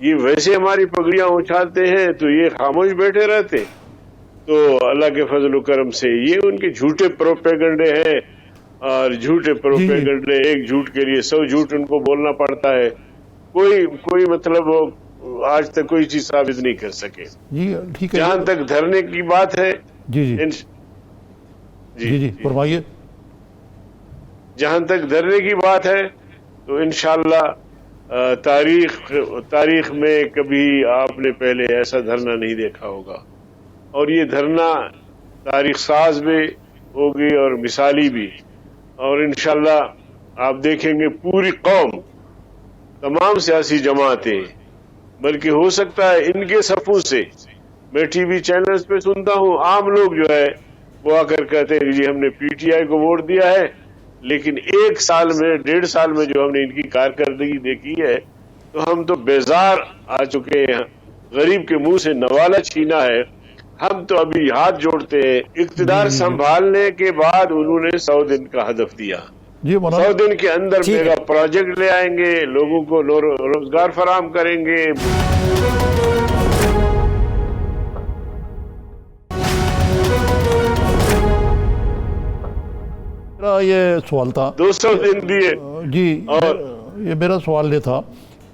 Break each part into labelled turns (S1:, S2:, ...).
S1: یہ ویسے ہماری پگڑیاں اچھالتے ہیں تو یہ خاموش بیٹھے رہتے. تو اللہ کے فضل و کرم سے یہ ان کے جھوٹے پروپیگنڈے ہیں, اور جھوٹے پروپیگنڈے, ایک جھوٹ کے لیے 100 جھوٹ ان کو بولنا پڑتا ہے. کوئی مطلب آج تک کوئی چیز ثابت نہیں کر سکے.
S2: جی ٹھیک ہے.
S1: جہاں تک دھرنے کی بات ہے,
S2: جی فرمائیے.
S1: جہاں تک دھرنے کی بات ہے تو انشاءاللہ تاریخ میں کبھی آپ نے پہلے ایسا دھرنا نہیں دیکھا ہوگا, اور یہ دھرنا تاریخ ساز بھی ہوگی اور مثالی بھی. اور انشاءاللہ آپ دیکھیں گے پوری قوم, تمام سیاسی جماعتیں, بلکہ ہو سکتا ہے ان کے صفوں سے, میں ٹی وی چینلز پہ سنتا ہوں عام لوگ جو ہے وہ آ کر کہتے ہیں جی ہم نے پی ٹی آئی کو ووٹ دیا ہے, لیکن 1 سال میں 1.5 سال میں جو ہم نے ان کی کارکردگی دیکھی ہے تو ہم تو بیزار آ چکے ہیں. غریب کے منہ سے نوالا چھینا ہے. ہم تو ابھی ہاتھ جوڑتے ہیں. اقتدار سنبھالنے کے بعد انہوں نے 100 دن کا ہدف دیا. 100 دن کے اندر میگا پروجیکٹ لے آئیں گے, لوگوں کو روزگار فراہم کریں گے.
S2: یہ سوال تھا
S1: 200 دن دیے.
S2: جی, یہ میرا سوال یہ تھا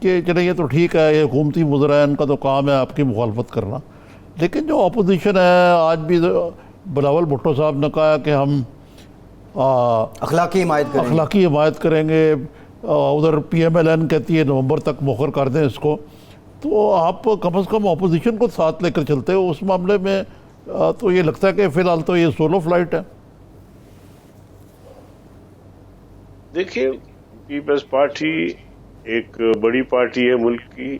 S2: کہ چلے یہ تو ٹھیک ہے, یہ حکومتی مظرائن کا تو کام ہے آپ کی مخالفت کرنا, لیکن جو اپوزیشن ہے, آج بھی بلاول بھٹو صاحب نے کہا کہ ہم
S3: اخلاقی
S2: حمایت کریں گے. ادھر پی ایم ایل این کہتی ہے نومبر تک مؤخر کر دیں اس کو. تو آپ کم از کم اپوزیشن کو ساتھ لے کر چلتے ہو اس معاملے میں, تو یہ لگتا ہے کہ فی الحال تو یہ سولو فلائٹ ہے.
S1: دیکھیے, پیپلز پارٹی ایک بڑی پارٹی ہے ملک کی,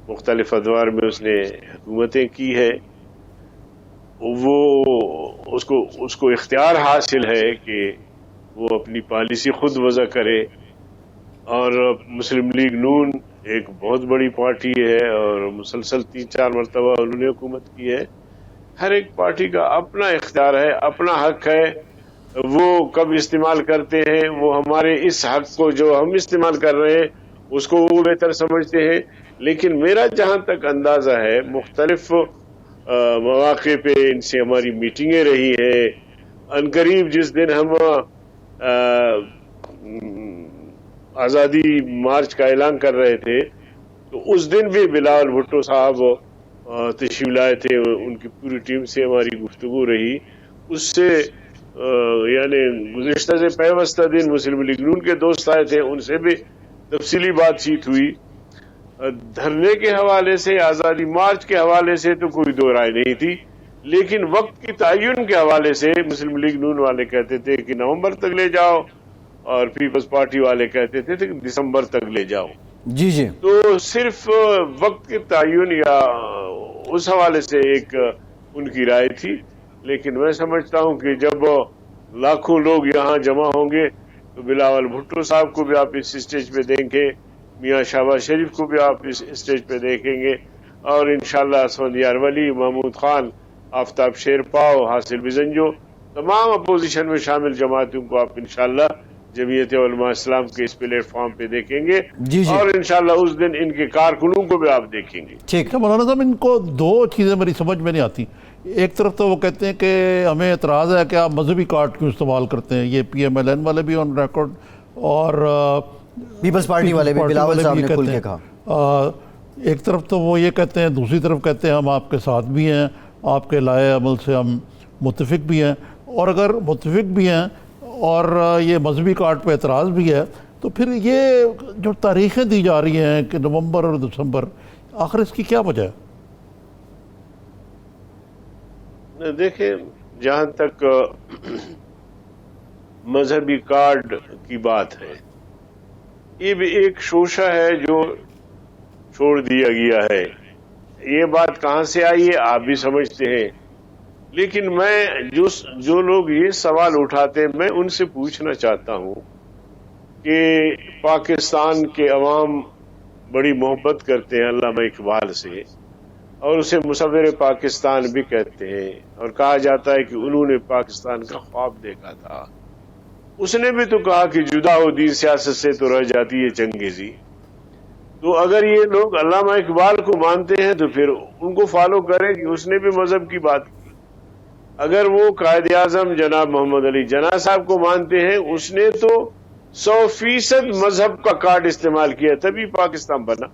S1: مختلف ادوار میں اس نے حکومتیں کی ہے. وہ اس کو اختیار حاصل ہے کہ وہ اپنی پالیسی خود وضع کرے. اور مسلم لیگ نون ایک بہت بڑی پارٹی ہے اور مسلسل 3-4 مرتبہ انہوں نے حکومت کی ہے. ہر ایک پارٹی کا اپنا اختیار ہے, اپنا حق ہے. وہ کب استعمال کرتے ہیں, وہ ہمارے اس حق کو جو ہم استعمال کر رہے ہیں اس کو وہ بہتر سمجھتے ہیں. لیکن میرا جہاں تک اندازہ ہے, مختلف مواقع پہ ان سے ہماری میٹنگیں رہی ہیں. عنقریب جس دن ہم آزادی مارچ کا اعلان کر رہے تھے تو اس دن بھی بلاول بھٹو صاحب تشریف لائے تھے. ان کی پوری ٹیم سے ہماری گفتگو رہی. اس سے یعنی گزشتہ سے پیوستہ دن مسلم لیگ نون کے دوست آئے تھے, ان سے بھی تفصیلی بات چیت ہوئی. دھرنے کے حوالے سے, آزادی مارچ کے حوالے سے تو کوئی دو رائے نہیں تھی, لیکن وقت کی تعین کے حوالے سے مسلم لیگ نون والے کہتے تھے کہ نومبر تک لے جاؤ, اور پیپلز پارٹی والے کہتے تھے کہ دسمبر تک لے جاؤ.
S3: جی
S1: تو صرف وقت کی تعین یا اس حوالے سے ایک ان کی رائے تھی. لیکن میں سمجھتا ہوں کہ جب لاکھوں لوگ یہاں جمع ہوں گے تو بلاول بھٹو صاحب کو بھی آپ اس اسٹیج پہ دیں گے, میاں شہباز شریف کو بھی آپ اس اسٹیج پہ دیکھیں گے, اور انشاءاللہ اسفندیار ولی, محمود خان, آفتاب شیرپاؤ, حاصل بزنجو, تمام اپوزیشن میں شامل جماعتوں کو آپ انشاءاللہ جمعیت علماء اسلام کے اس پلیٹ فارم پہ دیکھیں گے. اور انشاءاللہ اس دن ان کے کارکنوں کو بھی آپ دیکھیں گے.
S2: ٹھیک ہے مولانا صاحب, ان کو 2 چیزیں میری سمجھ میں نہیں آتی. ایک طرف تو وہ کہتے ہیں کہ ہمیں اعتراض ہے کہ آپ مذہبی کارڈ کیوں استعمال کرتے ہیں, یہ پی ایم ایل این والے بھی آن ریکارڈ اور
S3: پیپلز پارٹی والے بھی بلاول صاحب نے کھل کے کہا.
S2: ایک طرف تو وہ یہ کہتے ہیں, دوسری طرف کہتے ہیں ہم آپ کے ساتھ بھی ہیں, آپ کے لائے عمل سے ہم متفق بھی ہیں. اور اگر متفق بھی ہیں اور یہ مذہبی کارڈ پہ اعتراض بھی ہے تو پھر یہ جو تاریخیں دی جا رہی ہیں کہ نومبر اور دسمبر, آخر اس کی کیا وجہ ہے؟
S1: دیکھیں, جہاں تک مذہبی کارڈ کی بات ہے, یہ بھی ایک شوشہ ہے جو چھوڑ دیا گیا ہے. یہ بات کہاں سے آئی ہے آپ بھی سمجھتے ہیں, لیکن میں جو لوگ یہ سوال اٹھاتے ہیں میں ان سے پوچھنا چاہتا ہوں کہ پاکستان کے عوام بڑی محبت کرتے ہیں علامہ اقبال سے, اور اسے مصور پاکستان بھی کہتے ہیں, اور کہا جاتا ہے کہ انہوں نے پاکستان کا خواب دیکھا تھا. اس نے بھی تو کہا کہ جدا ہو دین سیاست سے تو رہ جاتی ہے چنگیزی. تو اگر یہ لوگ علامہ اقبال کو مانتے ہیں تو پھر ان کو فالو کریں کہ اس نے بھی مذہب کی بات کی. اگر وہ قائد اعظم جناب محمد علی جناح صاحب کو مانتے ہیں, اس نے تو 100% مذہب کا کارڈ استعمال کیا تبھی پاکستان بنا.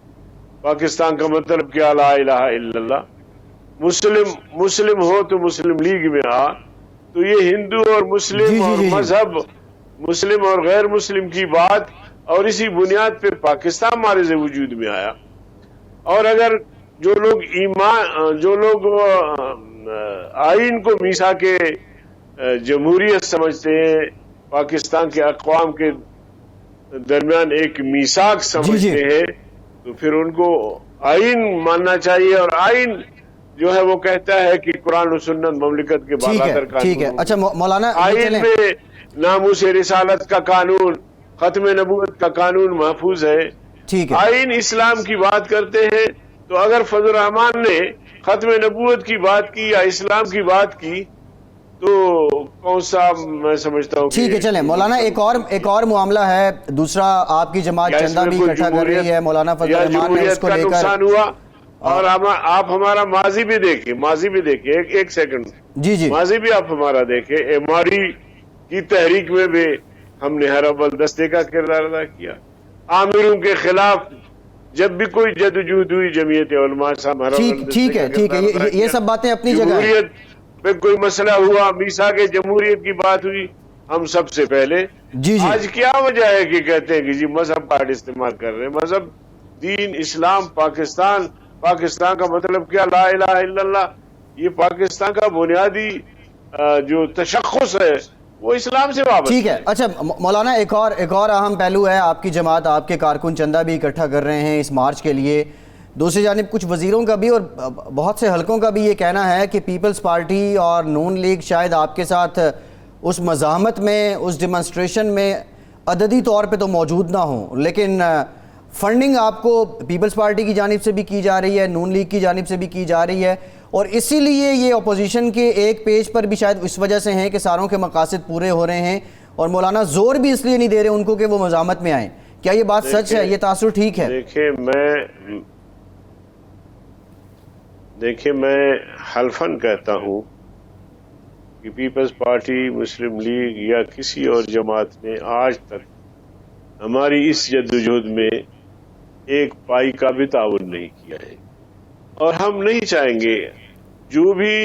S1: پاکستان کا مطلب کیا؟ لا الہ الا اللہ. مسلم ہو تو مسلم لیگ میں آ. تو یہ ہندو اور مسلم اور مذہب, مسلم اور غیر مسلم کی بات, اور اسی بنیاد پہ پاکستان معرض وجود میں آیا. اور اگر جو لوگ آئین کو میثاق جمہوریت سمجھتے ہیں, پاکستان کے اقوام کے درمیان ایک میثاق سمجھتے ہیں, تو پھر ان کو آئین ماننا چاہیے. اور آئین جو ہے وہ کہتا ہے کہ قرآن و سنت مملکت کے بالاتر قانون.
S3: ٹھیک ہے. اچھا مولانا,
S1: آئین میں ناموس رسالت کا قانون, ختم نبوت کا قانون محفوظ ہے. آئین اسلام کی بات کرتے ہیں, تو اگر فضل الرحمان نے ختم نبوت کی بات کی یا اسلام کی بات کی تو کون سا میں سمجھتا ہوں.
S3: ٹھیک ہے, چلیں مولانا, ایک اور معاملہ ہے دوسرا. آپ کی جماعت چندہ بھی اکٹھا کر رہی ہے, مولانا فضل الرحمان نے اس کو لے کر
S1: نقصان ہوا. اور آپ ہمارا ماضی بھی دیکھیں, ایک سیکنڈ, ماضی بھی آپ ہمارا دیکھیں. ہماری کی تحریک میں بھی ہم نے ہر اول دستے کا کردار ادا کیا. آمروں کے خلاف جب بھی کوئی جدوجہد ہوئی, جمعیت علماء صاحب ہر اول دستے کا کردار ادا کیا.
S3: یہ سب باتیں اپنی جگہ ہیں.
S1: جمہوریت پہ کوئی مسئلہ ہوا, میثاق جمہوریت کی بات ہوئی, ہم سب سے پہلے. آج کیا وجہ ہے کہ کہتے ہیں کہ جی مذہب کارڈ استعمال کر رہے ہیں؟ مذہب, دین, اسلام, پاکستان کا مطلب کیا؟ لا الہ الا اللہ. یہ پاکستان کا بنیادی جو تشخص ہے وہ اسلام سے وابستہ.
S3: ٹھیک ہے. اچھا مولانا, ایک اور اہم پہلو ہے. آپ کی جماعت, آپ کے کارکن چندہ بھی اکٹھا کر رہے ہیں اس مارچ کے لیے. دوسری جانب کچھ وزیروں کا بھی اور بہت سے حلقوں کا بھی یہ کہنا ہے کہ پیپلز پارٹی اور نون لیگ شاید آپ کے ساتھ اس مزاحمت میں, اس ڈیمانسٹریشن میں عددی طور پہ تو موجود نہ ہوں, لیکن فنڈنگ آپ کو پیپلز پارٹی کی جانب سے بھی کی جا رہی ہے, نون لیگ کی جانب سے بھی کی جا رہی ہے, اور اسی لیے یہ اپوزیشن کے ایک پیج پر بھی شاید اس وجہ سے ہیں کہ ساروں کے مقاصد پورے ہو رہے ہیں, اور مولانا زور بھی اس لیے نہیں دے رہے ان کو کہ وہ مزاحمت میں آئیں. کیا یہ بات سچ ہے؟ یہ تاثر ٹھیک ہے؟
S1: دیکھیں میں حلفاً کہتا ہوں کہ پیپلز پارٹی, مسلم لیگ یا کسی اور جماعت نے آج تک ہماری اس جدوجہد میں ایک پائی کا بھی تعاون نہیں کیا ہے. اور ہم نہیں چاہیں گے. جو بھی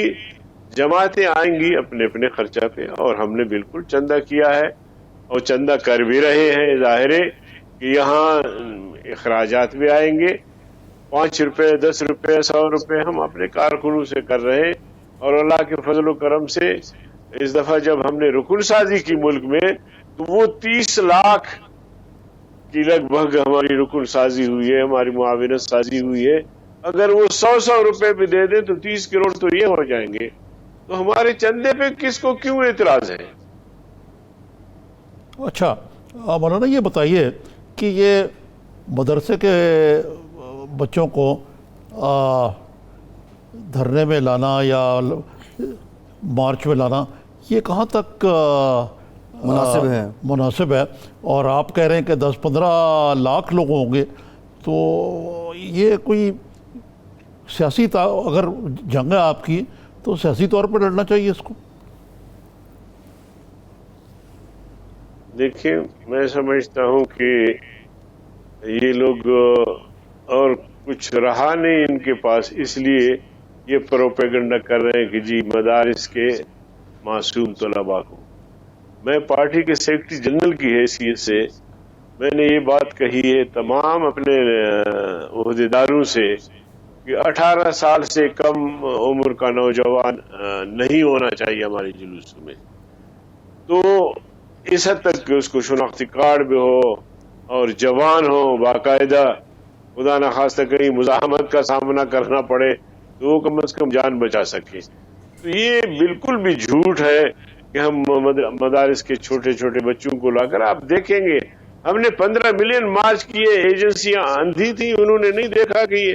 S1: جماعتیں آئیں گی اپنے اپنے خرچہ پہ, اور ہم نے بالکل چندہ کیا ہے اور چندہ کر بھی رہے ہیں. ظاہر ہے کہ یہاں اخراجات بھی آئیں گے, 5 روپے, 10 روپے, 100 روپے ہم اپنے کارکنوں سے کر رہے ہیں. اور اللہ کے فضل و کرم سے اس دفعہ جب ہم نے رکن سازی کی ملک میں, تو وہ 30 لاکھ کی لگ بھگ ہماری رکن سازی ہوئی ہے, ہماری معاونت سازی ہوئی ہے. اگر وہ 100 روپے بھی دے دیں تو 30 کروڑ تو یہ ہو جائیں گے. تو ہمارے چندے پہ کس کو کیوں اعتراض ہے؟
S2: اچھا مولانا, یہ بتائیے کہ یہ مدرسے کے بچوں کو دھرنے میں لانا یا مارچ میں لانا, یہ کہاں تک مناسب ہے؟ اور آپ کہہ رہے ہیں کہ 10-15 لاکھ لوگ ہوں گے, تو یہ کوئی سیاسی اگر جنگ ہے آپ کی تو سیاسی طور پر لڑنا چاہیے اس کو.
S1: دیکھیں میں سمجھتا ہوں کہ یہ لوگ اور کچھ رہا نہیں ان کے پاس, اس لیے یہ پروپیگنڈا کر رہے ہیں کہ جی مدارس کے معصوم طلباء کو. میں پارٹی کے سیکرٹری جنرل کی حیثیت سے میں نے یہ بات کہی ہے تمام اپنے عہدیداروں سے کہ 18 سال سے کم عمر کا نوجوان نہیں ہونا چاہیے ہمارے جلوس میں. تو اس حد تک کہ اس کو شناختی کارڈ بھی ہو اور جوان ہو, باقاعدہ, خدا نخواستہ کہیں مزاحمت کا سامنا کرنا پڑے تو وہ کم از کم جان بچا سکے. تو یہ بالکل بھی جھوٹ ہے کہ ہم مدارس کے چھوٹے چھوٹے بچوں کو لا کر, آپ دیکھیں گے ہم نے 15 ملین مارچ کیے, ایجنسیاں اندھی تھیں, انہوں نے نہیں دیکھا کہ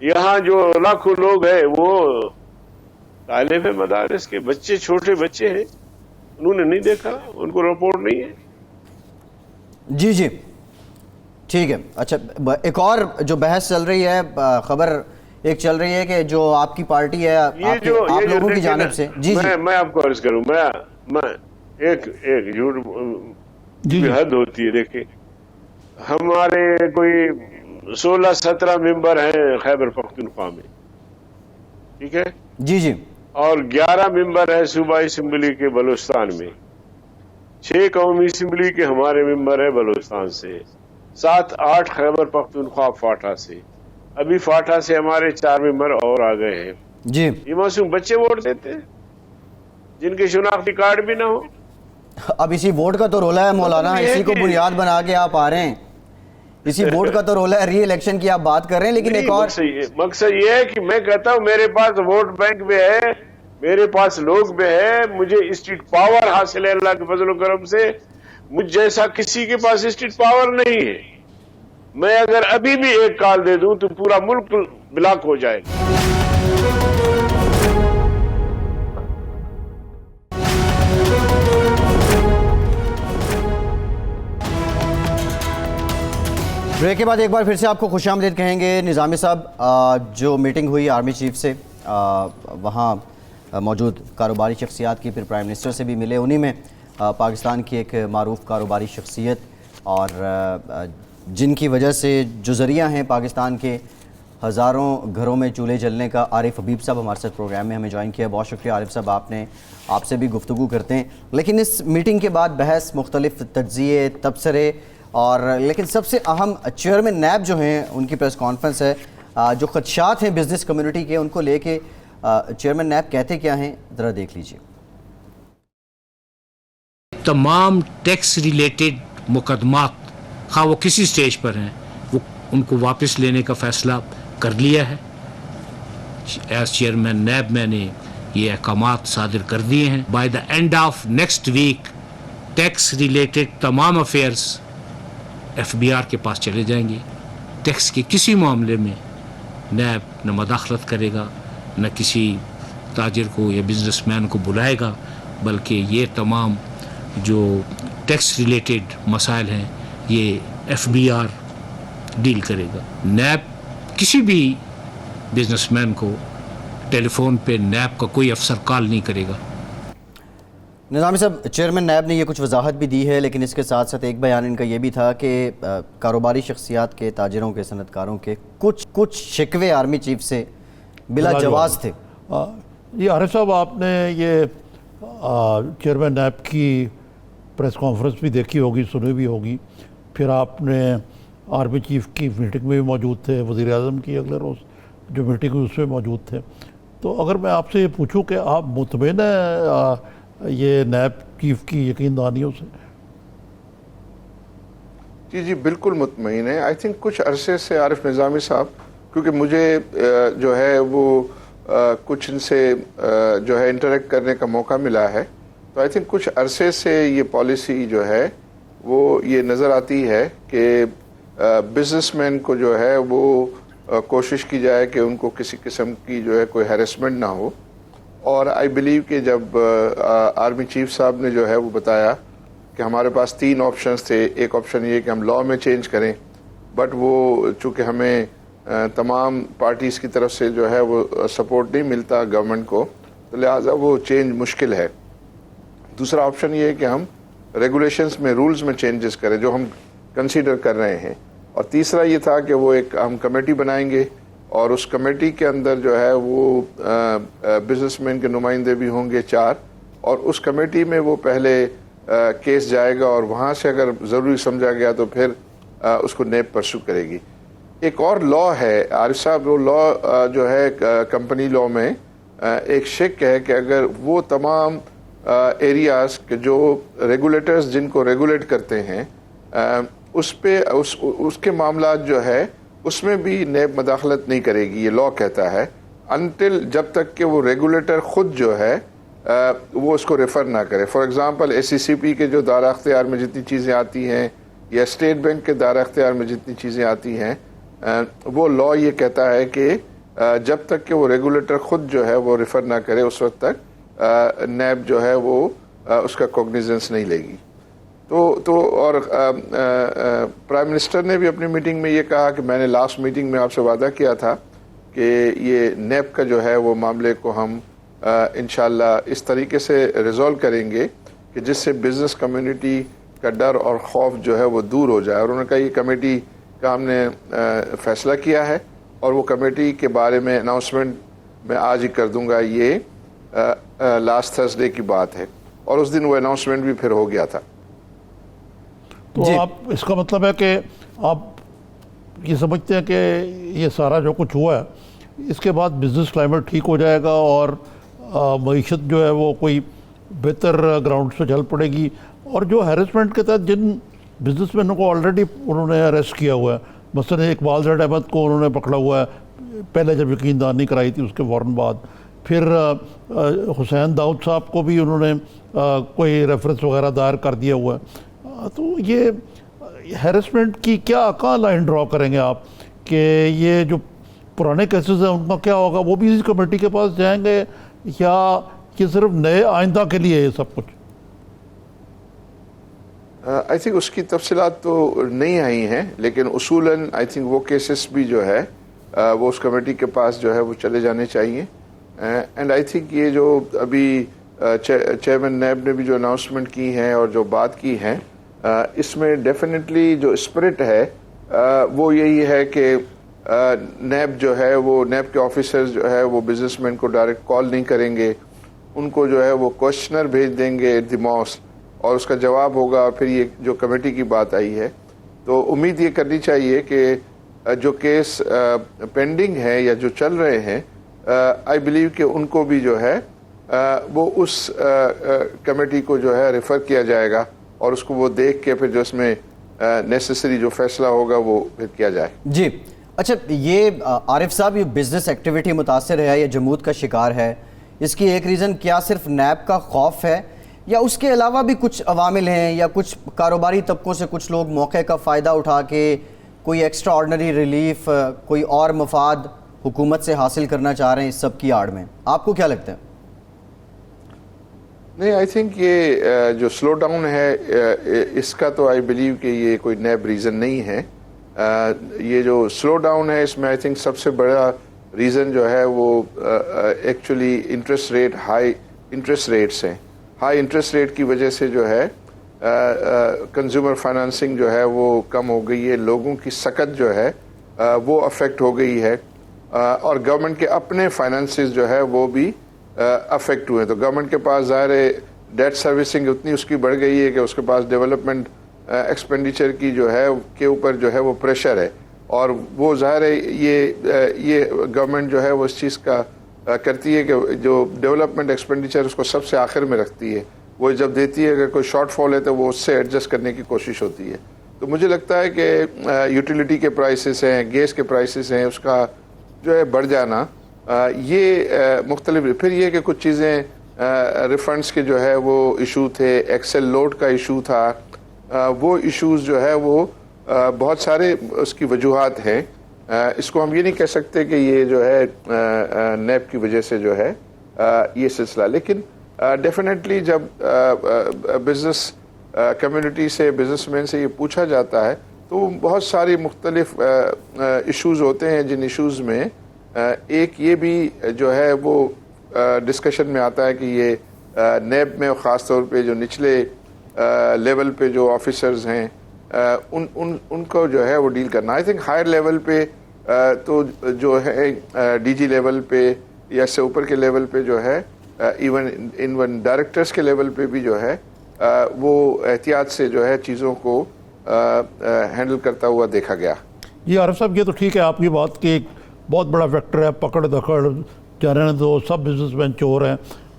S1: یہاں جو لاکھوں لوگ ہیں وہ طالب مدارس کے بچے, چھوٹے بچے ہیں, انہوں نے نہیں دیکھا, ان کو رپورٹ نہیں ہے.
S3: جی ٹھیک ہے. اچھا ایک اور جو بحث چل رہی ہے, خبر ایک چل رہی ہے کہ جو آپ کی پارٹی ہے آپ لوگوں کی جانب سے, جی
S1: میں آپ کو عرض کروں, میں ایک جھوٹ حد ہوتی ہے. دیکھیں ہمارے کوئی 16-17 ممبر ہیں خیبر پختونخوا میں, ٹھیک ہے,
S3: جی,
S1: اور 11 ممبر ہیں صوبائی اسمبلی کے بلوچستان میں, 6 قومی اسمبلی کے ہمارے ممبر ہیں بلوچستان سے, 7-8 خیبر پختونخوا فاٹا سے, ابھی فاٹا سے ہمارے 4 ممبر اور آ گئے ہیں.
S3: جی,
S1: یہ معصوم بچے ووٹ دیتے ہیں جن کے شناختی کارڈ بھی نہ ہو.
S3: اب اسی ووٹ کا تو رولا ہے مولانا, اسی کو بنیاد بنا کے آپ آ رہے ہیں, اسی ووٹ کا تو رولا ہے, ری الیکشن کی آپ بات کر رہے ہیں. لیکن ایک اور
S1: مقصد یہ ہے کہ میں کہتا ہوں میرے پاس ووٹ بینک بھی ہے, میرے پاس لوگ بھی ہے, مجھے اسٹیٹ پاور حاصل ہے اللہ کے فضل و کرم سے. مجھ جیسا کسی کے پاس اسٹیٹ پاور نہیں ہے. میں اگر ابھی بھی ایک کال دے دوں تو پورا ملک بلاک ہو جائے گا.
S3: بریک کے بعد ایک بار پھر سے آپ کو خوش آمدید کہیں گے. نظامی صاحب جو میٹنگ ہوئی آرمی چیف سے, وہاں موجود کاروباری شخصیات کی, پھر پرائم منسٹر سے بھی ملے, انہی میں پاکستان کی ایک معروف کاروباری شخصیت اور جن کی وجہ سے جو ذریعہ ہیں پاکستان کے ہزاروں گھروں میں چولہے جلنے کا, عارف حبیب صاحب ہمارے ساتھ پروگرام میں ہمیں جوائن کیا. بہت شکریہ عارف صاحب, آپ سے بھی گفتگو کرتے ہیں. لیکن اس میٹنگ کے بعد بحث, مختلف تجزیے, تبصرے, اور لیکن سب سے اہم چیئرمین نیب جو ہیں ان کی پریس کانفرنس ہے. جو خدشات ہیں بزنس کمیونٹی کے, ان کو لے کے چیئرمین نیب کہتے کیا ہیں, ذرا دیکھ لیجئے.
S4: تمام ٹیکس ریلیٹڈ مقدمات خواہ وہ کسی سٹیج پر ہیں, وہ ان کو واپس لینے کا فیصلہ کر لیا ہے. ایز چیئرمین نیب میں نے یہ احکامات صادر کر دیے ہیں. By the end of next week tax related تمام افیئرس ایف بی آر کے پاس چلے جائیں گے. ٹیکس کے کسی معاملے میں نیب نہ مداخلت کرے گا, نہ کسی تاجر کو یا بزنس مین کو بلائے گا, بلکہ یہ تمام جو ٹیکس ریلیٹڈ مسائل ہیں یہ ایف بی آر ڈیل کرے گا. نیب کسی بھی بزنس مین کو ٹیلی فون پہ نیب کا کوئی افسر کال نہیں کرے گا.
S3: نظامی صاحب, چیئرمین نیب نے یہ کچھ وضاحت بھی دی ہے, لیکن اس کے ساتھ ساتھ ایک بیان ان کا یہ بھی تھا کہ کاروباری شخصیات کے, تاجروں کے, صنعت کاروں کے کچھ شکوے آرمی چیف سے بلا جواز تھے.
S2: یہ عارف صاحب, آپ نے یہ چیئرمین نیب کی پریس کانفرنس بھی دیکھی ہوگی, سنی بھی ہوگی, پھر آپ نے آرمی چیف کی میٹنگ میں بھی موجود تھے, وزیر اعظم کی اگلے روز جو میٹنگ ہوئی اس میں موجود تھے. تو اگر میں آپ سے یہ پوچھوں کہ آپ مطمئن ہیں یہ نیب چیف کی یقین دہانیوں سے؟
S5: جی بالکل مطمئن ہے. آئی تھنک کچھ عرصے سے عارف نظامی صاحب, کیونکہ مجھے جو ہے وہ کچھ ان سے جو ہے انٹریکٹ کرنے کا موقع ملا ہے, تو آئی تھنک کچھ عرصے سے یہ پالیسی جو ہے وہ یہ نظر آتی ہے کہ بزنس مین کو جو ہے وہ کوشش کی جائے کہ ان کو کسی قسم کی جو ہے کوئی ہیرسمنٹ نہ ہو. اور آئی بلیو کہ جب آرمی چیف صاحب نے جو ہے وہ بتایا کہ ہمارے پاس 3 آپشنز تھے. ایک آپشن یہ کہ ہم لا میں چینج کریں, بٹ وہ چونکہ ہمیں تمام پارٹیز کی طرف سے جو ہے وہ سپورٹ نہیں ملتا گورنمنٹ کو, تو لہٰذا وہ چینج مشکل ہے. دوسرا آپشن یہ ہے کہ ہم ریگولیشنز میں, رولز میں چینجز کریں, جو ہم کنسیڈر کر رہے ہیں. اور تیسرا یہ تھا کہ وہ ایک ہم کمیٹی بنائیں گے, اور اس کمیٹی کے اندر جو ہے وہ بزنس مین کے نمائندے بھی ہوں گے 4, اور اس کمیٹی میں وہ پہلے کیس جائے گا, اور وہاں سے اگر ضروری سمجھا گیا تو پھر اس کو نیب پرسو کرے گی. ایک اور لا ہے عارف صاحب, وہ لا جو ہے کمپنی لا میں ایک شک ہے کہ اگر وہ تمام ایریاز کے جو ریگولیٹرز جن کو ریگولیٹ کرتے ہیں اس پہ اس کے معاملات جو ہے اس میں بھی نیب مداخلت نہیں کرے گی. یہ لا کہتا ہے انٹل جب تک کہ وہ ریگولیٹر خود جو ہے وہ اس کو ریفر نہ کرے. فار ایگزامپل ایس سی سی پی کے جو دائرہ اختیار میں جتنی چیزیں آتی ہیں, یا اسٹیٹ بینک کے دائرہ اختیار میں جتنی چیزیں آتی ہیں, وہ لا یہ کہتا ہے کہ جب تک کہ وہ ریگولیٹر خود جو ہے وہ ریفر نہ کرے اس وقت تک نیب جو ہے وہ اس کا کوگنیزنس نہیں لے گی. تو اور پرائم منسٹر نے بھی اپنی میٹنگ میں یہ کہا کہ میں نے لاسٹ میٹنگ میں آپ سے وعدہ کیا تھا کہ یہ نیب کا جو ہے وہ معاملے کو ہم انشاءاللہ اس طریقے سے ریزولو کریں گے کہ جس سے بزنس کمیونٹی کا ڈر اور خوف جو ہے وہ دور ہو جائے. اور انہوں نے کہا یہ کمیٹی کا ہم نے فیصلہ کیا ہے اور وہ کمیٹی کے بارے میں اناؤنسمنٹ میں آج ہی کر دوں گا. یہ لاسٹ تھرسڈے کی بات ہے اور اس دن وہ اناؤنسمنٹ بھی پھر ہو گیا تھا.
S2: تو آپ اس کا مطلب ہے کہ آپ یہ سمجھتے ہیں کہ یہ سارا جو کچھ ہوا ہے اس کے بعد بزنس کلائمیٹ ٹھیک ہو جائے گا اور معیشت جو ہے وہ کوئی بہتر گراؤنڈ سے چل پڑے گی. اور جو ہیرسمنٹ کے تحت جن بزنس مینوں کو آلریڈی انہوں نے اریسٹ کیا ہوا ہے, مثلا اقبال زیڈ احمد کو انہوں نے پکڑا ہوا ہے پہلے جب یقین دہانی کرائی تھی اس کے فوراً بعد, پھر حسین داؤد صاحب کو بھی انہوں نے کوئی ریفرنس وغیرہ دائر کر دیا ہوا ہے. تو یہ ہیرسمنٹ کی کہاں لائن ڈرا کریں گے آپ کہ یہ جو پرانے کیسز ہیں ان کا کیا ہوگا, وہ بھی اسی کمیٹی کے پاس جائیں گے یا یہ صرف نئے آئندہ کے لیے یہ سب کچھ؟
S5: آئی تھنک اس کی تفصیلات تو نہیں آئی ہیں, لیکن اصولاً آئی تھنک وہ کیسز بھی جو ہے وہ اس کمیٹی کے پاس جو ہے وہ چلے جانے چاہیے. اینڈ آئی تھنک یہ جو ابھی چیئرمین نیب نے بھی جو اناؤنسمنٹ کی ہیں اور جو بات کی ہیں اس میں ڈیفینیٹلی جو اسپرٹ ہے وہ یہی ہے کہ نیب جو ہے وہ نیب کے آفیسرز جو ہے وہ بزنس مین کو ڈائریکٹ کال نہیں کریں گے, ان کو جو ہے وہ کوشچنر بھیج دیں گے ایٹ دی موسٹ اور اس کا جواب ہوگا. اور پھر یہ جو کمیٹی کی بات آئی ہے تو امید یہ کرنی چاہیے کہ جو کیس پینڈنگ ہے یا جو چل رہے ہیں آئی بلیو کہ ان کو بھی جو ہے وہ اس کمیٹی کو جو ہے ریفر کیا جائے گا اور اس کو وہ دیکھ کے پھر جو اس میں نیسیسری جو فیصلہ ہوگا وہ پھر کیا جائے.
S3: جی اچھا, یہ عارف صاحب یہ بزنس ایکٹیویٹی متاثر ہے یا جمود کا شکار ہے, اس کی ایک ریزن کیا صرف نیب کا خوف ہے یا اس کے علاوہ بھی کچھ عوامل ہیں یا کچھ کاروباری طبقوں سے کچھ لوگ موقع کا فائدہ اٹھا کے کوئی ایکسٹرا آرڈنری ریلیف, کوئی اور مفاد حکومت سے حاصل کرنا چاہ رہے ہیں اس سب کی آڑ میں؟ آپ کو کیا لگتا ہے؟
S5: نہیں, آئی تھنک یہ جو سلو ڈاؤن ہے اس کا تو آئی بلیو کہ یہ کوئی نیب ریزن نہیں ہے. یہ جو سلو ڈاؤن ہے اس میں آئی تھنک سب سے بڑا ریزن جو ہے وہ actually interest rate, high interest rates ہیں. ہائی انٹرسٹ ریٹ کی وجہ سے جو ہے کنزیومر فائنانسنگ جو ہے وہ کم ہو گئی ہے, لوگوں کی سکت جو ہے وہ افیکٹ ہو گئی ہے اور گورنمنٹ کے اپنے فائنانسز جو ہے وہ بھی افیکٹ ہوئے. تو گورنمنٹ کے پاس ظاہر ہے ڈیٹ سروسنگ اتنی اس کی بڑھ گئی ہے کہ اس کے پاس ڈیولپمنٹ ایکسپینڈیچر کی جو ہے کے اوپر جو ہے وہ پریشر ہے اور وہ ظاہر ہے یہ گورنمنٹ جو ہے وہ اس چیز کا کرتی ہے کہ جو ڈیولپمنٹ ایکسپینڈیچر اس کو سب سے آخر میں رکھتی ہے. وہ جب دیتی ہے اگر کوئی شارٹ فال ہے تو وہ اس سے ایڈجسٹ کرنے کی کوشش ہوتی ہے. تو مجھے لگتا ہے کہ یوٹیلیٹی کے پرائسز ہیں, گیس کے پرائسز ہیں, اس کا جو ہے بڑھ جانا یہ مختلف. پھر یہ کہ کچھ چیزیں ریفنڈس کے جو ہے وہ ایشو تھے, ایکسل لوڈ کا ایشو تھا, وہ ایشوز جو ہے وہ بہت سارے اس کی وجوہات ہیں. اس کو ہم یہ نہیں کہہ سکتے کہ یہ جو ہے نیب کی وجہ سے جو ہے یہ سلسلہ, لیکن ڈیفینیٹلی جب بزنس کمیونٹی سے, بزنس مین سے یہ پوچھا جاتا ہے تو بہت ساری مختلف ایشوز ہوتے ہیں جن ایشوز میں ایک یہ بھی جو ہے وہ ڈسکشن میں آتا ہے کہ یہ نیب میں خاص طور پہ جو نچلے لیول پہ جو آفیسرز ہیں ان کو جو ہے وہ ڈیل کرنا. آئی تھنک ہائر لیول پہ تو جو ہے ڈی جی لیول پہ یا اس سے اوپر کے لیول پہ جو ہے ایون ڈائریکٹرز کے لیول پہ بھی جو ہے وہ احتیاط سے جو ہے چیزوں کو ہینڈل کرتا ہوا دیکھا گیا.
S2: جی عارف صاحب, یہ تو ٹھیک ہے آپ کی بات کہ ایک بہت بڑا فیکٹر ہے پکڑ دکڑ, جانے تو سب بزنس مین چور ہیں.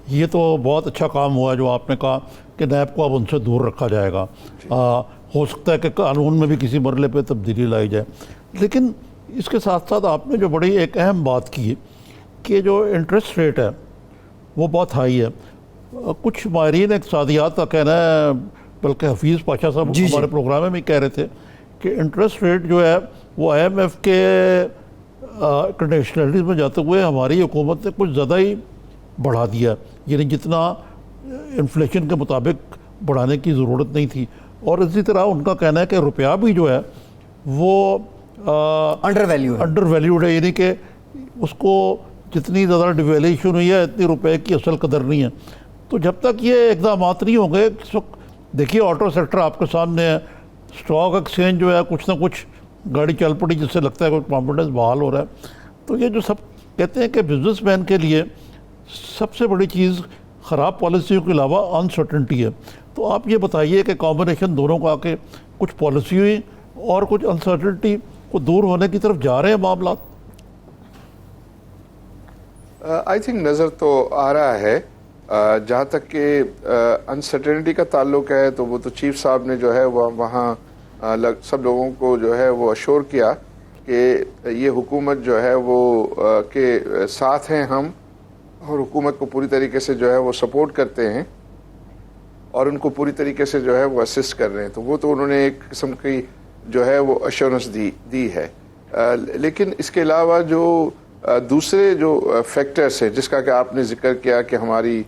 S2: یہ تو بہت اچھا کام ہوا جو آپ نے کہا کہ نیب کو اب ان سے دور رکھا جائے گا. ہو سکتا ہے کہ قانون میں بھی کسی مرحلے پہ تبدیلی لائی جائے. لیکن اس کے ساتھ ساتھ آپ نے جو بڑی ایک اہم بات کی کہ جو انٹرسٹ ریٹ ہے وہ بہت ہائی ہے. کچھ ماہرین اقتصادیات کا کہنا ہے, بلکہ حفیظ پاشا صاحب ہمارے پروگرام میں بھی کہہ رہے تھے کہ انٹرسٹ ریٹ جو ہے وہ آئی ایم ایف کے کنڈیشنلٹیز میں جاتے ہوئے ہماری حکومت نے کچھ زیادہ ہی بڑھا دیا, یعنی جتنا انفلیشن کے مطابق بڑھانے کی ضرورت نہیں تھی. اور اسی طرح ان کا کہنا ہے کہ روپیہ بھی جو ہے وہ
S3: انڈر ویلیو ہے،
S2: انڈر ویلیوڈ ہے، یعنی کہ اس کو جتنی زیادہ ڈیویلیشن ہوئی ہے اتنی روپے کی اصل قدر نہیں ہے. تو جب تک یہ اقدامات نہیں ہوں گے، اس وقت دیکھیے آٹو سیکٹر آپ کے سامنے ہے، اسٹاک ایکسچینج جو ہے کچھ نہ کچھ گاڑی چل پڑی جس سے لگتا ہے کوئی کانفیڈنس بحال ہو رہا ہے. تو یہ جو سب کہتے ہیں کہ بزنس مین کے لیے سب سے بڑی چیز خراب پالیسیوں کے علاوہ انسرٹنٹی ہے. تو آپ یہ بتائیے کہ کمبینیشن دونوں کو آ کے کچھ پالیسی ہوئی اور کچھ انسرٹنٹی کو دور ہونے کی طرف جا رہے ہیں معاملات؟
S5: آئی تھنک نظر تو آ رہا ہے. جہاں تک کہ انسرٹنٹی کا تعلق ہے تو وہ تو چیف صاحب نے جو ہے وہاں سب لوگوں کو جو ہے وہ اشور کیا کہ یہ حکومت جو ہے وہ کے ساتھ ہیں ہم، اور حکومت کو پوری طریقے سے جو ہے وہ سپورٹ کرتے ہیں اور ان کو پوری طریقے سے جو ہے وہ اسسٹ کر رہے ہیں. تو وہ تو انہوں نے ایک قسم کی جو ہے وہ ایشورنس دی ہے. لیکن اس کے علاوہ جو دوسرے جو فیکٹرز ہیں جس کا کہ آپ نے ذکر کیا کہ ہماری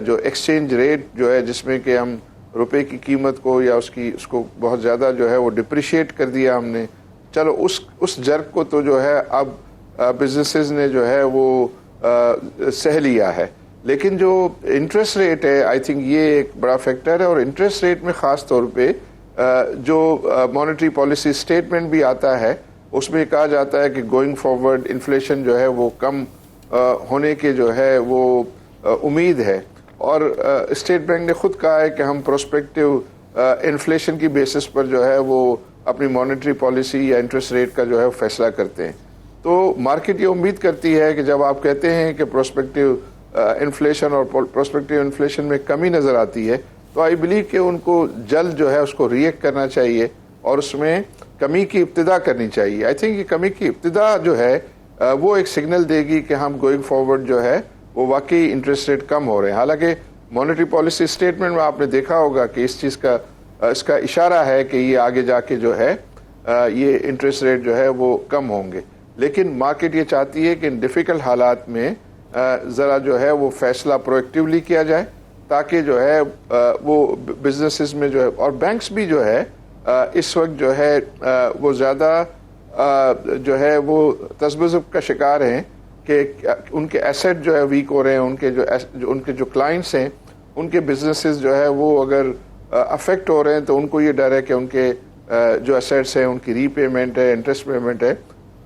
S5: جو ایکسچینج ریٹ جو ہے جس میں کہ ہم روپے کی قیمت کو یا اس کو بہت زیادہ جو ہے وہ ڈپریشیٹ کر دیا ہم نے، چلو اس جرک کو تو جو ہے اب بزنسز نے جو ہے وہ سہ لیا ہے. لیکن جو انٹرسٹ ریٹ ہے آئی تھنک یہ ایک بڑا فیکٹر ہے، اور انٹرسٹ ریٹ میں خاص طور پہ جو مانیٹری پالیسی اسٹیٹمنٹ بھی آتا ہے اس میں کہا جاتا ہے کہ گوئنگ فارورڈ انفلیشن جو ہے وہ کم ہونے کے جو ہے وہ امید ہے. اور اسٹیٹ بینک نے خود کہا ہے کہ ہم پروسپیکٹیو انفلیشن کی بیسس پر جو ہے وہ اپنی مانیٹری پالیسی یا انٹرسٹ ریٹ کا جو ہے فیصلہ کرتے ہیں. تو مارکیٹ یہ امید کرتی ہے کہ جب آپ کہتے ہیں کہ پروسپیکٹیو انفلیشن اور پروسپیکٹیو انفلیشن میں کمی نظر آتی ہے تو آئی بلیو کہ ان کو جلد جو ہے اس کو ریئیکٹ کرنا چاہیے اور اس میں کمی کی ابتدا کرنی چاہیے. آئی تھنک یہ کمی کی ابتدا جو ہے وہ ایک سگنل دے گی کہ ہم گوئنگ فارورڈ جو ہے وہ واقعی انٹرسٹ ریٹ کم ہو رہے ہیں. حالانکہ مانیٹری پالیسی اسٹیٹمنٹ میں آپ نے دیکھا ہوگا کہ اس کا اشارہ ہے کہ یہ آگے جا کے جو ہے یہ انٹرسٹ ریٹ جو ہے وہ کم ہوں گے. لیکن مارکیٹ یہ چاہتی ہے کہ ان ڈیفیکلٹ حالات میں ذرا جو ہے وہ فیصلہ پرویکٹیولی کیا جائے تاکہ جو ہے وہ بزنسز میں جو ہے اور بینکس بھی جو ہے اس وقت جو ہے وہ زیادہ جو ہے وہ تذبذب کا شکار ہیں کہ ان کے ایسٹ جو ہے ویک ہو رہے ہیں، ان کے جو کلائنٹس ہیں ان کے بزنسز جو ہے وہ اگر افیکٹ ہو رہے ہیں تو ان کو یہ ڈر ہے کہ ان کے جو ایسٹس ہیں ان کی ری پیمنٹ ہے، انٹرسٹ پیمنٹ ہے،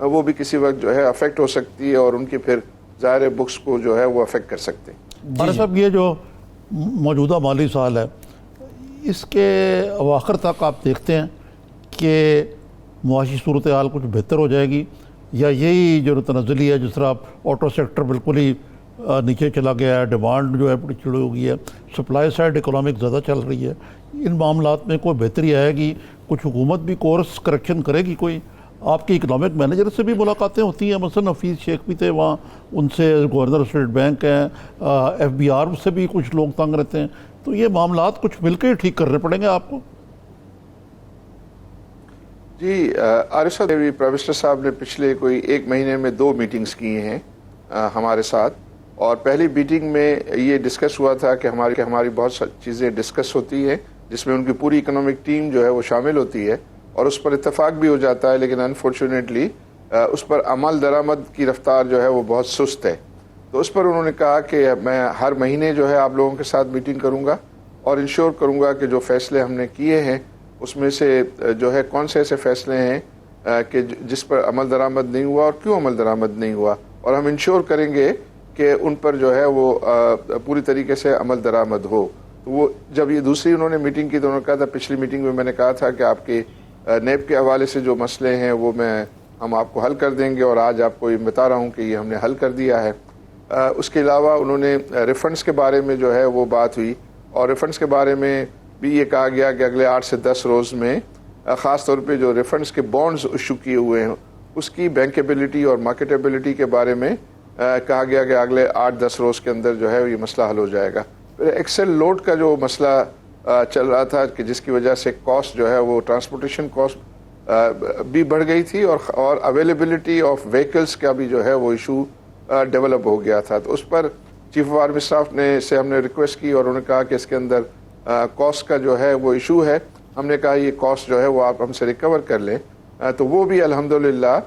S5: وہ بھی کسی وقت جو ہے افیکٹ ہو سکتی ہے اور ان کے پھر ظاہر بکس کو جو ہے وہ افیکٹ کر سکتے ہیں.
S2: فارغ صاحب یہ جو موجودہ مالی سال ہے اس کے اواخر تک آپ دیکھتے ہیں کہ معاشی صورتحال کچھ بہتر ہو جائے گی یا یہی جو تنزلی ہے جس طرح آٹو سیکٹر بالکل ہی نیچے چلا گیا ہے، ڈیمانڈ جو ہے بڑی چڑی ہو گئی ہے، سپلائی سائڈ اکنامک زیادہ چل رہی ہے، ان معاملات میں کوئی بہتری آئے گی؟ کچھ حکومت بھی کورس کریکشن کرے گی؟ کوئی آپ کی اکنامک مینیجر سے بھی ملاقاتیں ہوتی ہیں؟ مثلا حفیظ شیخ بھی تھے وہاں، ان سے گورنر اسٹیٹ بینک ہیں، ایف بی آر سے بھی کچھ لوگ تنگ رہتے ہیں. تو یہ معاملات کچھ مل کے ٹھیک کرنے پڑیں گے آپ کو؟
S5: جی عارف صاحب، پرائم منسٹر صاحب نے پچھلے کوئی 1 مہینے میں 2 میٹنگز کی ہیں ہمارے ساتھ، اور پہلی میٹنگ میں یہ ڈسکس ہوا تھا کہ ہماری بہت ساری چیزیں ڈسکس ہوتی ہیں جس میں ان کی پوری اکنامک ٹیم جو ہے وہ شامل ہوتی ہے اور اس پر اتفاق بھی ہو جاتا ہے، لیکن انفارچونیٹلی اس پر عمل درآمد کی رفتار جو ہے وہ بہت سست ہے. تو اس پر انہوں نے کہا کہ میں ہر مہینے جو ہے آپ لوگوں کے ساتھ میٹنگ کروں گا اور انشور کروں گا کہ جو فیصلے ہم نے کیے ہیں اس میں سے جو ہے کون سے ایسے فیصلے ہیں کہ جس پر عمل درآمد نہیں ہوا اور کیوں عمل درآمد نہیں ہوا، اور ہم انشور کریں گے کہ ان پر جو ہے وہ پوری طریقے سے عمل درآمد ہو. وہ جب یہ دوسری انہوں نے میٹنگ کی تو انہوں نے کہا تھا، پچھلی میٹنگ میں نے کہا تھا کہ آپ کے نیب کے حوالے سے جو مسئلے ہیں وہ ہم آپ کو حل کر دیں گے، اور آج آپ کو یہ بتا رہا ہوں کہ یہ ہم نے حل کر دیا ہے. اس کے علاوہ انہوں نے ریفنڈس کے بارے میں جو ہے وہ بات ہوئی، اور ریفنڈس کے بارے میں بھی یہ کہا گیا کہ اگلے 8 سے 10 روز میں خاص طور پہ جو ریفنڈس کے بانڈز ایشو کیے ہوئے ہیں اس کی بینکیبلٹی اور مارکیٹیبلٹی کے بارے میں کہا گیا کہ اگلے 8-10 روز کے اندر جو ہے یہ مسئلہ حل ہو جائے گا. پھر ایکسل لوڈ کا جو مسئلہ چل رہا تھا کہ جس کی وجہ سے کاسٹ جو ہے وہ ٹرانسپورٹیشن کاسٹ بھی بڑھ گئی تھی اور اویلیبلٹی آف وہیکلس کا بھی جو ہے وہ ایشو ڈیولپ ہو گیا تھا. تو اس پر چیف آف آرمی اسٹاف سے ہم نے ریکویسٹ کی اور انہوں نے کہا کہ اس کے اندر کاسٹ کا جو ہے وہ ایشو ہے ہم نے کہا یہ کاسٹ جو ہے وہ آپ ہم سے ریکور کر لیں، تو وہ بھی الحمدللہ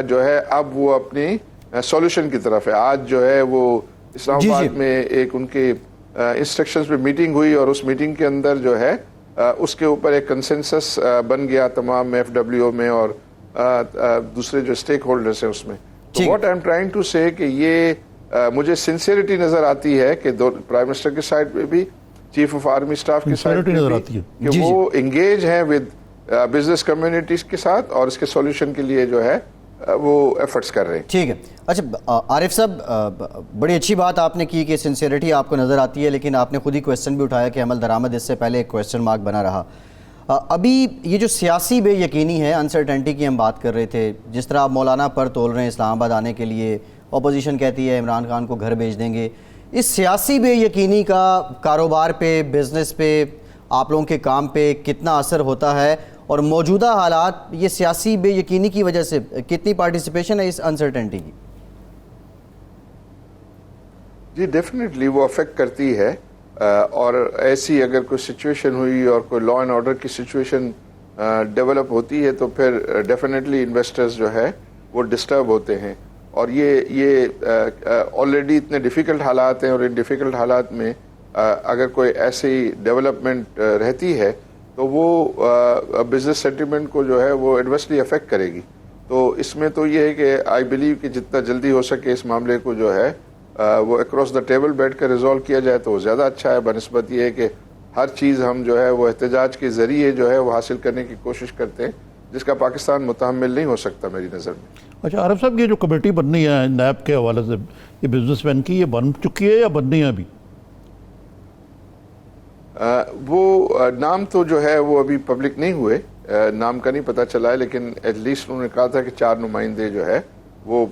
S5: جو ہے اب وہ اپنی سولوشن کی طرف ہے. آج جو ہے وہ اسلام آباد میں ایک ان کے انسٹرکشنز پہ میٹنگ ہوئی، اور اس میٹنگ کے اندر جو ہے اس کے اوپر ایک کنسنسس بن گیا تمام ایف ڈبلیو میں اور دوسرے جو اسٹیک ہولڈرز ہیں اس میں. تو what I am trying to say کہ یہ مجھے سنسیئرٹی نظر آتی ہے کہ پرائم منسٹر کی سائڈ پہ بھی، چیف آف آرمی اسٹاف کی سائڈ پہ بھی، کہ وہ انگیج ہیں ود بزنس کمیونٹیز کے ساتھ، اور اس کے سولوشن کے لیے جو ہے وہ ایفرٹس کر رہے ہیں.
S3: ٹھیک ہے. اچھا عارف صاحب، بڑی اچھی بات آپ نے کی کہ سنسیئرٹی آپ کو نظر آتی ہے، لیکن آپ نے خود ہی کویسچن بھی اٹھایا کہ عمل درآمد اس سے پہلے ایک کویسچن مارک بنا رہا. ابھی یہ جو سیاسی بے یقینی ہے، انسرٹنٹی کی ہم بات کر رہے تھے، جس طرح آپ مولانا پر تول رہے ہیں اسلام آباد آنے کے لیے، اپوزیشن کہتی ہے عمران خان کو گھر بھیج دیں گے، اس سیاسی بے یقینی کا کاروبار پہ، بزنس پہ، آپ لوگوں کے کام پہ کتنا اثر ہوتا ہے؟ اور موجودہ حالات یہ سیاسی بے یقینی کی وجہ سے کتنی پارٹیسپیشن ہے اس انسرٹنٹی کی؟
S5: جی ڈیفینیٹلی وہ افیکٹ کرتی ہے، اور ایسی اگر کوئی سچویشن ہوئی اور کوئی لا اینڈ آرڈر کی سچویشن ڈیولپ ہوتی ہے تو پھر ڈیفینیٹلی انویسٹرز جو ہے وہ ڈسٹرب ہوتے ہیں. اور یہ آلریڈی اتنے ڈیفیکلٹ حالات ہیں، اور ان ڈیفیکلٹ حالات میں اگر کوئی ایسی ڈیولپمنٹ رہتی ہے تو وہ بزنس سینٹیمنٹ کو جو ہے وہ ایڈورسلی افیکٹ کرے گی. تو اس میں تو یہ ہے کہ آئی بلیو کہ جتنا جلدی ہو سکے اس معاملے کو جو ہے وہ اکراس دا ٹیبل بیٹھ کر ریزالو کیا جائے تو وہ زیادہ اچھا ہے، بنسبت یہ ہے کہ ہر چیز ہم جو ہے وہ احتجاج کے ذریعے جو ہے وہ حاصل کرنے کی کوشش کرتے ہیں، جس کا پاکستان متحمل نہیں ہو سکتا میری نظر میں.
S2: اچھا عارف صاحب، یہ جو کمیٹی بننی ہے نیب کے حوالے سے، یہ بزنس مین کی، یہ بن چکی ہے یا بننی ہے ابھی؟
S5: وہ نام تو جو ہے وہ ابھی پبلک نہیں ہوئے، نام کا نہیں پتہ چلا ہے، لیکن ایٹ لیسٹ انہوں نے کہا تھا کہ 4 نمائندے جو ہے وہ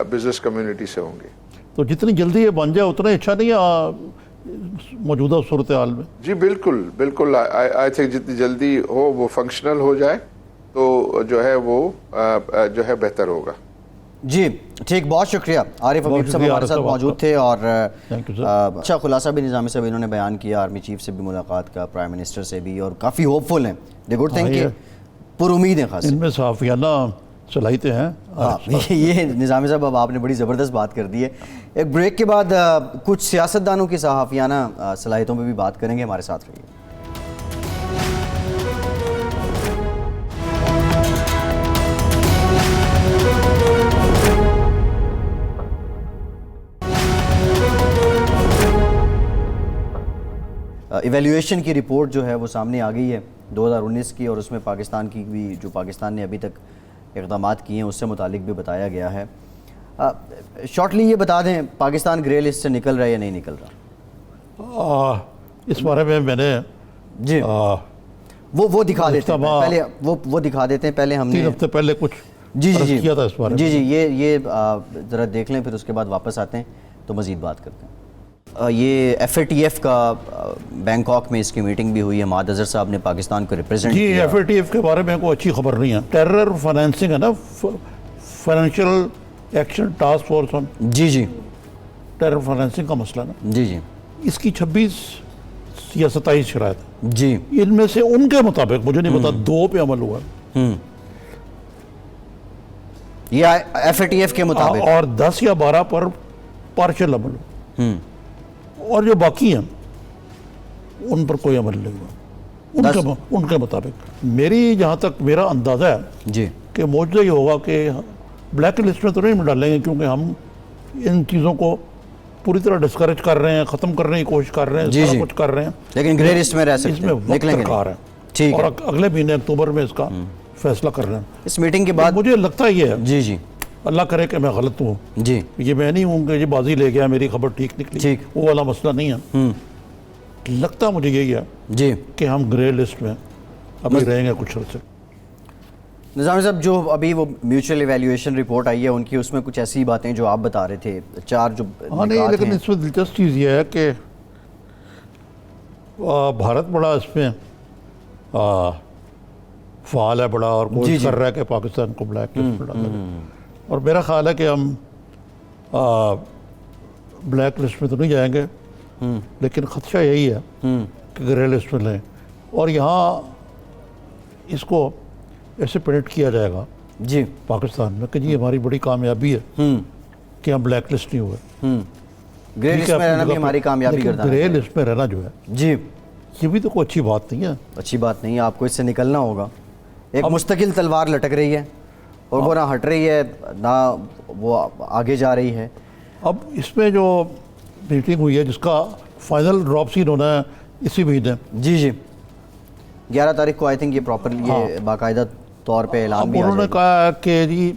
S5: بزنس کمیونٹی سے ہوں گے.
S2: تو جتنی جلدی یہ بن جائے اتنا اچھا نہیں ہے موجودہ صورتحال میں؟
S5: جی بالکل بالکل، آئی تھنک جتنی جلدی ہو وہ فنکشنل ہو جائے تو جو ہے وہ جو ہے بہتر ہوگا.
S3: جی ٹھیک، بہت شکریہ. عارف حبیب صاحب ہمارے ساتھ موجود تھے، اور اچھا خلاصہ بھی نظامی صاحب انہوں نے بیان کیا، آرمی چیف سے بھی ملاقات کا، پرائم منسٹر سے بھی، اور کافی ہوپ فل ہیں. دی گڈ تھنگ کہ پر امید ہیں خاص،
S2: ان میں صحافیانہ صلاحیتیں ہیں.
S3: یہ نظامی صاحب اب آپ نے بڑی زبردست بات کر دی ہے. ایک بریک کے بعد کچھ سیاستدانوں کی صحافیانہ صلاحیتوں پہ بھی بات کریں گے، ہمارے ساتھ رہیے. ایویلیویشن کی رپورٹ جو ہے وہ سامنے آ گئی ہے 2019 کی، اور اس میں پاکستان کی بھی، جو پاکستان نے ابھی تک اقدامات کیے ہیں اس سے متعلق بھی بتایا گیا ہے. شارٹلی یہ بتا دیں پاکستان گرے لسٹ سے نکل رہا ہے یا نہیں نکل رہا؟
S2: اس بارے میں نے
S3: جی وہ دکھا دیتے ہیں پہلے، وہ دکھا دیتے ہیں پہلے. ہم نے
S2: 3 ہفتے پہلے کچھ کیا تھا اس بارے میں.
S3: جی یہ ذرا دیکھ لیں، پھر اس کے بعد واپس آتے ہیں تو مزید بات کرتے ہیں. یہ ایف اے ٹی ایف کا بینکاک میں اس کی میٹنگ بھی ہوئی ہے، معاد اظہر صاحب نے پاکستان کو ریپرزینٹ
S2: جی.
S3: کیا.
S2: ایف اے ٹی ایف کے بارے میں کوئی اچھی خبر نہیں ہے. ٹیرر فائنینسنگ ہے نا، financial action task force on
S3: G
S2: terror financing کا مسئلہ نا،
S3: جی
S2: اس کی 26 یا 27 شرائط
S3: جی.
S2: ان میں سے ان کے مطابق مجھے نہیں پتا 2 پہ عمل ہوا
S3: یہ ایف اے ٹی ایف کے مطابق،
S2: اور 10 یا 12 پر پارشل عمل ہوا، اور جو باقی ہیں ان پر کوئی عمل نہیں ہوا ان کے مطابق. میری جہاں تک میرا اندازہ ہے
S3: جی
S2: کہ موجودہ یہ ہوگا کہ بلیک لسٹ میں تو نہیں ڈالیں گے، کیونکہ ہم ان چیزوں کو پوری طرح ڈسکریج کر رہے ہیں، ختم کرنے کی کوشش کر رہے ہیں، سارا کچھ کر رہے ہیں،
S3: لیکن گرے لسٹ میں رہ سکتے ہیں،
S2: اس میں وقت درکار ہے، اور اگلے مہینے اکتوبر میں اس کا فیصلہ کر رہے ہیں.
S3: اس میٹنگ کے بعد
S2: مجھے لگتا یہ ہے،
S3: جی
S2: اللہ کرے کہ میں غلط ہوں،
S3: جی
S2: یہ میں نہیں ہوں کہ یہ بازی لے گیا میری خبر ٹھیک نکلی، وہ والا مسئلہ نہیں ہے. لگتا مجھے یہی ہے
S3: جی کہ
S2: ہم گرے لسٹ میں ابھی رہیں گے کچھ عرصے.
S3: نظامی صاحب، جو ابھی وہ میوچل ایویلیویشن رپورٹ آئی ہے ان کی، اس میں کچھ ایسی باتیں جو آپ بتا رہے تھے، 4 جو
S2: نہیں، لیکن اس میں دلچسپ چیز یہ ہے کہ بھارت بڑا اس میں فعال ہے، بڑا، اور کوشش کر رہا ہے کہ پاکستان کو بلیک لسٹ پر ڈالا جائے. اور میرا خیال ہے کہ ہم بلیک لسٹ میں تو نہیں جائیں گے، لیکن خدشہ یہی ہے کہ گرے لسٹ میں لیں. اور یہاں اس کو ایسے پینٹ کیا جائے گا
S3: جی
S2: پاکستان میں کہ جی ہماری بڑی کامیابی ہے کہ ہم بلیک لسٹ نہیں ہوئے.
S3: گرے لسٹ میں رہنا بھی ہماری کامیابی
S2: لیکن
S3: گردان
S2: گرے لسٹ میں رہنا جو ہے
S3: جی
S2: یہ بھی تو کوئی اچھی بات نہیں ہے.
S3: اچھی بات نہیں ہے, آپ کو اس سے نکلنا ہوگا. ایک مستقل تلوار لٹک رہی ہے اور وہ نہ ہٹ رہی ہے نہ وہ آگے جا رہی ہے.
S2: اب اس میں جو میٹنگ ہوئی ہے جس کا فائنل ڈراپ سین ہونا ہے اسی مہینے,
S3: جی جی 11 تاریخ کو آئی تھنک یہ پراپرلی یہ باقاعدہ طور پہ اعلان
S2: اب
S3: بھی آ
S2: انہوں نے
S3: جائے گا.
S2: کہا کہ جی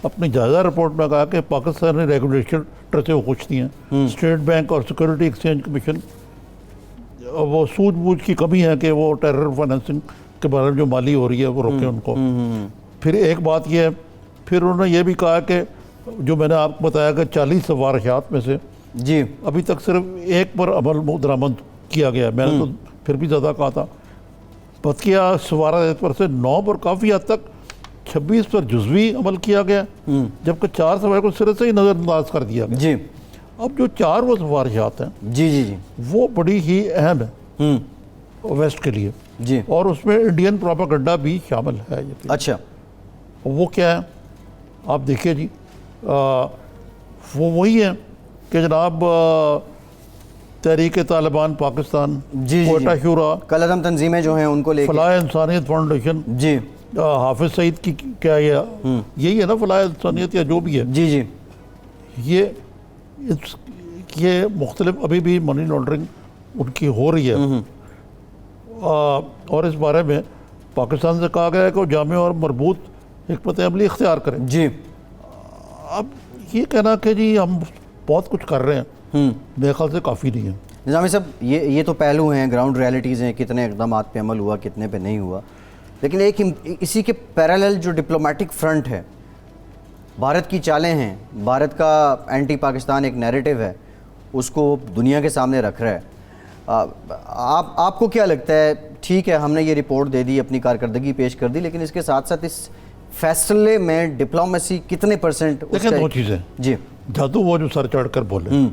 S2: اپنی جائزہ رپورٹ میں کہا کہ پاکستانی ریگولیٹر سے وہ خوش نہیں ہیں. اسٹیٹ بینک اور سیکورٹی ایکسچینج کمیشن وہ سوجھ بوجھ کی کمی ہے کہ وہ ٹیرر فائنینسنگ کے بارے میں جو مالی ہو رہی ہے وہ روکیں ان کو. پھر ایک بات یہ ہے, پھر انہوں نے یہ بھی کہا کہ جو میں نے آپ کو بتایا کہ 40 سفارشات میں سے
S3: جی
S2: ابھی تک صرف ایک پر عمل درآمد کیا گیا ہے. میں نے تو پھر بھی زیادہ کہا تھا. بقیہ سفارت پر سے 9 پر کافی حد تک 26 پر جزوی عمل کیا گیا, جبکہ 4 سفارش کو سرے سے ہی نظر انداز کر دیا گیا.
S3: جی
S2: اب جو 4 وہ سفارشات ہیں
S3: جی جی جی
S2: وہ بڑی ہی اہم ہے ویسٹ کے لیے,
S3: جی
S2: اور اس میں انڈین پروپیگنڈا بھی شامل ہے.
S3: اچھا
S2: وہ کیا ہے آپ دیکھیے جی, وہ وہی ہے کہ جناب تحریک طالبان پاکستان,
S3: جی
S2: کوئٹہ شورا,
S3: کل عدم تنظیمیں جو ہیں ان کو لے کے
S2: فلاح انسانیت فاؤنڈیشن,
S3: جی
S2: حافظ سعید کی کیا یہی ہے نا فلاح انسانیت یا جو بھی ہے,
S3: جی جی
S2: یہ مختلف ابھی بھی منی لانڈرنگ ان کی ہو رہی ہے. اور اس بارے میں پاکستان سے کہا گیا ہے کہ وہ جامع اور مربوط حکمت عملی اختیار کریں.
S3: جی
S2: اب یہ کہنا کہ جی ہم بہت کچھ کر رہے ہیں میرے خیال سے کافی نہیں ہے.
S3: نظامی صاحب یہ تو پہلو ہیں, گراؤنڈ ریالٹیز ہیں, کتنے اقدامات پہ عمل ہوا کتنے پہ نہیں ہوا. لیکن ایک اسی کے پیرالل جو ڈپلومیٹک فرنٹ ہے, بھارت کی چالیں ہیں, بھارت کا اینٹی پاکستان ایک نیریٹو ہے, اس کو دنیا کے سامنے رکھ رہا ہے. آپ کو کیا لگتا ہے, ٹھیک ہے ہم نے یہ رپورٹ دے دی, اپنی کارکردگی پیش کر دی, لیکن اس کے ساتھ ساتھ اس فیصلے میں ڈپلومیسی کتنے پرسنٹ؟
S2: دیکھیں 2 چیزیں
S3: جی
S2: جادو وہ جو سر چڑھ کر بولے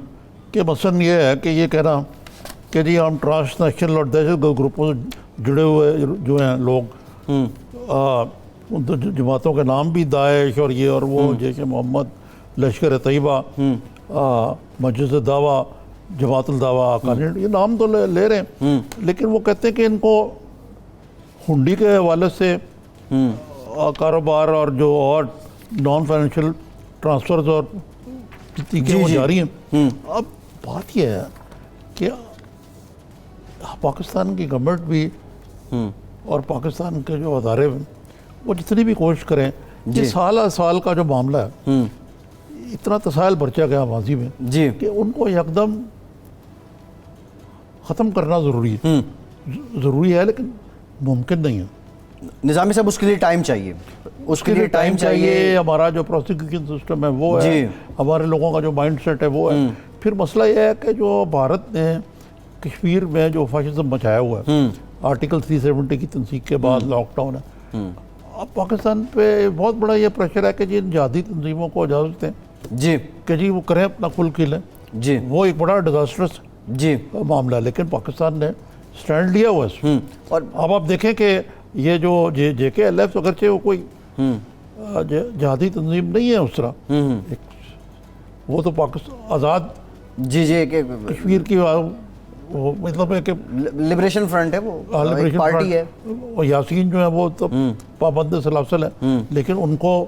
S2: کہ مثلاً یہ ہے کہ یہ کہنا کہ جی ہم ٹرانس نیشنل اور دہشت گرد گروپوں سے جڑے ہوئے جو ہیں لوگ, جماعتوں کے نام بھی داعش اور یہ اور وہ, جیش محمد, لشکر طیبہ, مجلس دعویٰ, جماعت الدعویٰ, یہ نام تو لے رہے ہیں, لیکن وہ کہتے ہیں کہ ان کو ہنڈی کے حوالے سے کاروبار اور جو اور نان فائنینشیل ٹرانسفرز اور طریقے وہ جاری ہیں. اب بات یہ ہے کہ پاکستان کی گورنمنٹ بھی اور پاکستان کے جو ادارے وہ جتنی بھی کوشش کریں, یہ سال کا جو معاملہ ہے اتنا تسائل برچا گیا ماضی میں
S3: جی
S2: کہ ان کو یکدم ختم کرنا ضروری ہے لیکن ممکن نہیں ہے.
S3: نظامی صاحب اس کے لیے ٹائم چاہیے, اس کے لیے ٹائم چاہیے.
S2: ہمارا جو پروسیکیوشن سسٹم ہے وہ ہے, ہمارے لوگوں کا جو مائنڈ سیٹ ہے وہ ہے. پھر مسئلہ یہ ہے کہ جو بھارت نے کشمیر میں جو فاشزم مچایا ہوا ہے, آرٹیکل 370 کی تنسیق کے بعد لاک ڈاؤن ہے, اب پاکستان پہ بہت بڑا یہ پریشر ہے کہ جی ان جہادی تنظیموں کو اجازت دیں
S3: جی
S2: کہ جی وہ کریں اپنا کھل کھلیں.
S3: جی
S2: وہ ایک بڑا ڈیزاسٹرس
S3: جی
S2: معاملہ ہے, لیکن پاکستان نے سٹینڈ لیا ہوا ہے.
S3: اور
S2: اب آپ دیکھیں کہ یہ جو جے کے ایل ایف اگرچہ وہ کوئی جہادی تنظیم نہیں ہے اس طرح, وہ تو پاکستان آزاد
S3: جی جی کہ
S2: کشمیر کی وہ مطلب ہے کہ
S3: لبریشن فرنٹ ہے, وہ ایک پارٹی ہے.
S2: یاسین جو ہے وہ تو پابند سلاسل ہے, لیکن ان کو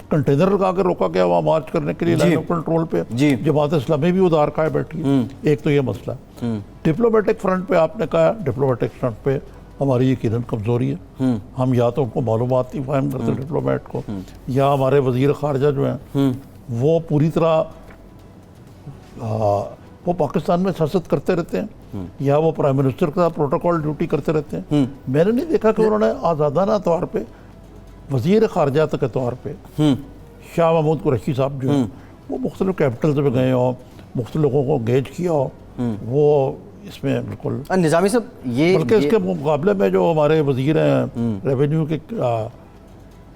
S2: کنٹینر لگا کے روکا گیا وہاں مارچ کرنے کے لیے لائن آف کنٹرول پہ. جماعت اسلامی بھی ادھار کھائے بیٹھی ہے. ایک تو یہ مسئلہ ہے. ڈپلومیٹک فرنٹ پہ آپ نے کہا, ڈپلومیٹک فرنٹ پہ ہماری یقیناً کمزوری ہے. ہم یا تو ان کو معلومات نہیں فراہم کرتے ڈپلومیٹ کو, یا ہمارے وزیر خارجہ جو ہیں وہ پوری طرح وہ پاکستان میں سیاست کرتے رہتے ہیں, یا وہ پرائم منسٹر کے ساتھ پروٹوکول ڈیوٹی کرتے رہتے ہیں. میں نے نہیں دیکھا کہ انہوں نے آزادانہ طور پہ وزیر خارجہ کے طور پہ شاہ محمود قریشی صاحب جو ہیں وہ مختلف کیپٹلز میں گئے ہوں, مختلف لوگوں کو انگیج کیا ہو. وہ اس میں بالکل
S3: نظامی صاحب یہ
S2: بلکہ اس کے مقابلے میں جو ہمارے وزیر ہیں ریونیو کے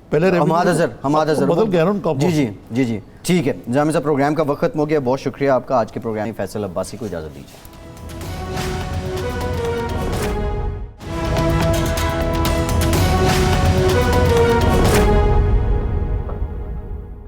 S2: پہلے
S3: حماد اظہر
S2: بدل گیا نا ان کا.
S3: جی جی جی جی ٹھیک ہے نظامی صاحب, پروگرام کا وقت ختم ہو گیا. بہت شکریہ آپ کا. آج کے پروگرام فیصل عباسی کو اجازت دیجیے.